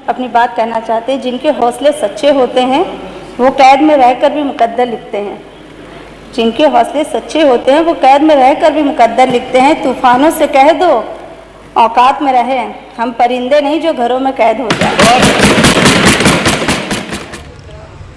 अपनी बात कहना चाहते हैं। जिनके हौसले सच्चे होते हैं वो कैद में रहकर भी मुकद्दर लिखते हैं। जिनके हौसले सच्चे होते हैं वो कैद में रहकर भी मुकद्दर लिखते हैं। तूफानों से कह दो औकात में रहे, हम परिंदे नहीं जो घरों में कैद हो जाए।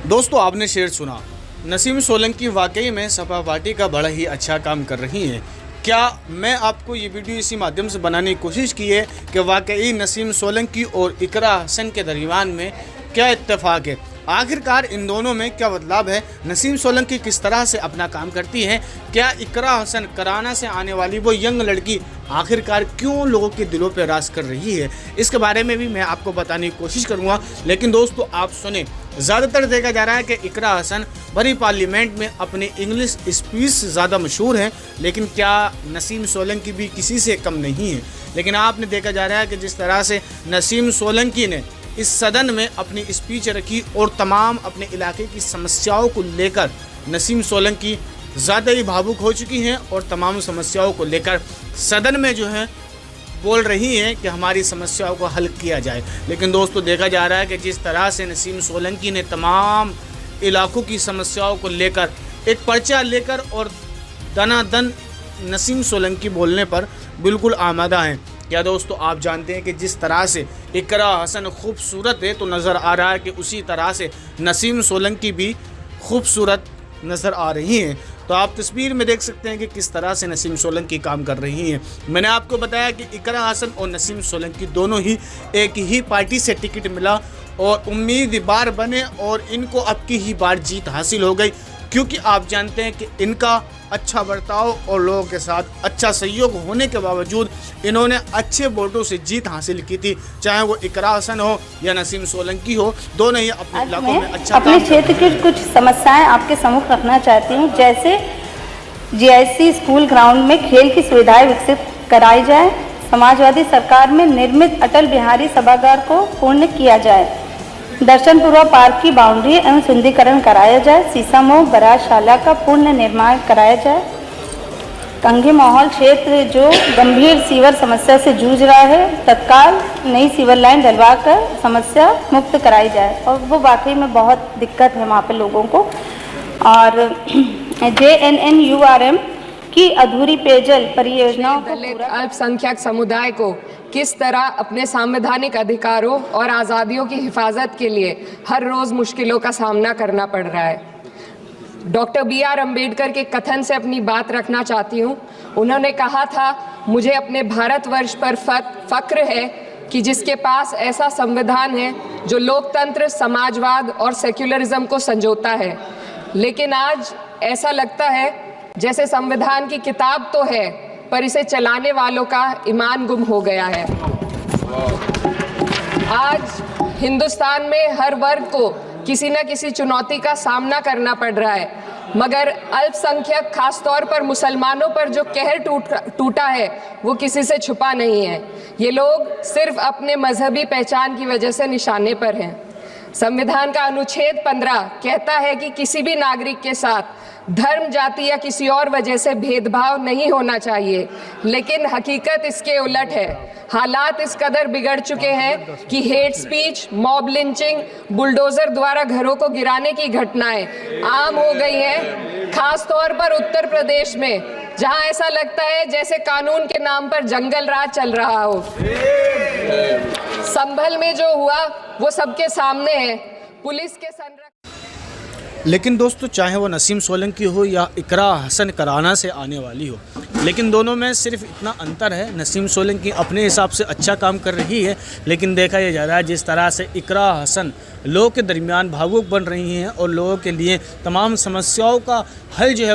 दोस्तों, आपने शेर सुना। नसीम सोलंकी वाकई में सपा पार्टी का बड़ा ही अच्छा काम कर रही हैं। क्या मैं आपको ये वीडियो इसी माध्यम से बनाने की कोशिश की है कि वाकई नसीम सोलंकी और इकरा हसन के दरमियान में क्या इत्तेफाक है, आखिरकार इन दोनों में क्या बदलाव है, नसीम सोलंकी किस तरह से अपना काम करती है, क्या इकरा हसन कराना से आने वाली वो यंग लड़की आखिरकार क्यों लोगों के दिलों पर राज कर रही है, इसके बारे में भी मैं आपको बताने की कोशिश करूँगा। लेकिन दोस्तों, आप सुने, ज़्यादातर देखा जा रहा है कि इकरा हसन भरी पार्लियामेंट में अपने इंग्लिश स्पीच से ज़्यादा मशहूर हैं, लेकिन क्या नसीम सोलंकी भी किसी से कम नहीं है। लेकिन आपने देखा जा रहा है कि जिस तरह से नसीम सोलंकी ने इस सदन में अपनी स्पीच रखी और तमाम अपने इलाके की समस्याओं को लेकर नसीम सोलंकी ज़्यादा ही भावुक हो चुकी हैं और तमाम समस्याओं को लेकर सदन में जो है बोल रही हैं कि हमारी समस्याओं को हल किया जाए। लेकिन दोस्तों, देखा जा रहा है कि जिस तरह से नसीम सोलंकी ने तमाम इलाकों की समस्याओं को लेकर एक पर्चा लेकर और दनादन नसीम सोलंकी बोलने पर बिल्कुल आमादा हैं। क्या दोस्तों, आप जानते हैं कि जिस तरह से इकरा हसन खूबसूरत है तो नज़र आ रहा है कि उसी तरह से नसीम सोलंकी भी खूबसूरत नज़र आ रही हैं। तो आप तस्वीर में देख सकते हैं कि किस तरह से नसीम सोलंकी काम कर रही हैं। मैंने आपको बताया कि इकरा हसन और नसीम सोलंकी दोनों ही एक ही पार्टी से टिकट मिला और उम्मीदवार बने और इनको अब की ही बार जीत हासिल हो गई, क्योंकि आप जानते हैं कि इनका अच्छा बर्ताव और लोगों के साथ अच्छा सहयोग होने के बावजूद इन्होंने अच्छे वोटों से जीत हासिल की थी। चाहे वो इकरा हसन हो या नसीम सोलंकी हो, दोनों ही अपने इलाकों में अच्छा अपने क्षेत्र की कुछ समस्याएं आपके सम्मुख रखना चाहती हूँ। जैसे जीआईसी स्कूल ग्राउंड में खेल की सुविधाएं विकसित कराई जाए, समाजवादी सरकार में निर्मित अटल बिहारी सभागार को पूर्ण किया जाए, दर्शनपुरा पार्क की बाउंड्री एवं सुंदरीकरण कराया जाए, सीसामऊ बराज शाला का पूर्ण निर्माण कराया जाए, कंघी माहौल क्षेत्र जो गंभीर सीवर समस्या से जूझ रहा है तत्काल नई सीवर लाइन डलवा कर समस्या मुक्त कराई जाए। और वो वाकई में बहुत दिक्कत है वहाँ पे लोगों को। और JNNURM की अधूरी पेयजल परियोजनाओं को दलित अल्पसंख्यक समुदाय को किस तरह अपने संवैधानिक अधिकारों और आज़ादियों की हिफाजत के लिए हर रोज़ मुश्किलों का सामना करना पड़ रहा है। डॉक्टर BR अम्बेडकर के कथन से अपनी बात रखना चाहती हूँ। उन्होंने कहा था, मुझे अपने भारतवर्ष पर फक्र है कि जिसके पास ऐसा संविधान है जो लोकतंत्र, समाजवाद और सेक्युलरिज्म को संजोता है। लेकिन आज ऐसा लगता है जैसे संविधान की किताब तो है पर इसे चलाने वालों का ईमान गुम हो गया है। आज हिंदुस्तान में हर वर्ग को किसी न किसी चुनौती का सामना करना पड़ रहा है, मगर अल्पसंख्यक खासतौर पर मुसलमानों पर जो कहर टूटा है वो किसी से छुपा नहीं है। ये लोग सिर्फ अपने मजहबी पहचान की वजह से निशाने पर हैं। संविधान का अनुच्छेद 15 कहता है कि किसी भी नागरिक के साथ धर्म, जाति या किसी और वजह से भेदभाव नहीं होना चाहिए, लेकिन हकीकत इसके उलट है। हालात इस कदर बिगड़ चुके हैं कि hate speech, mob lynching, bulldozer द्वारा घरों को गिराने की घटनाएं आम हो गई हैं, खास तौर पर उत्तर प्रदेश में, जहां ऐसा लगता है जैसे कानून के नाम पर जंगल राज चल रहा हो। संभल में जो हुआ वो सबके सामने है। पुलिस के लेकिन दोस्तों, चाहे वो नसीम सोलंकी हो या इकरा हसन कराना से आने वाली हो, लेकिन दोनों में सिर्फ इतना अंतर है, नसीम सोलंकी अपने हिसाब से अच्छा काम कर रही है, लेकिन देखा यह जा रहा है जिस तरह से इकरा हसन लोगों के दरमियान भावुक बन रही हैं और लोगों के लिए तमाम समस्याओं का हल जो है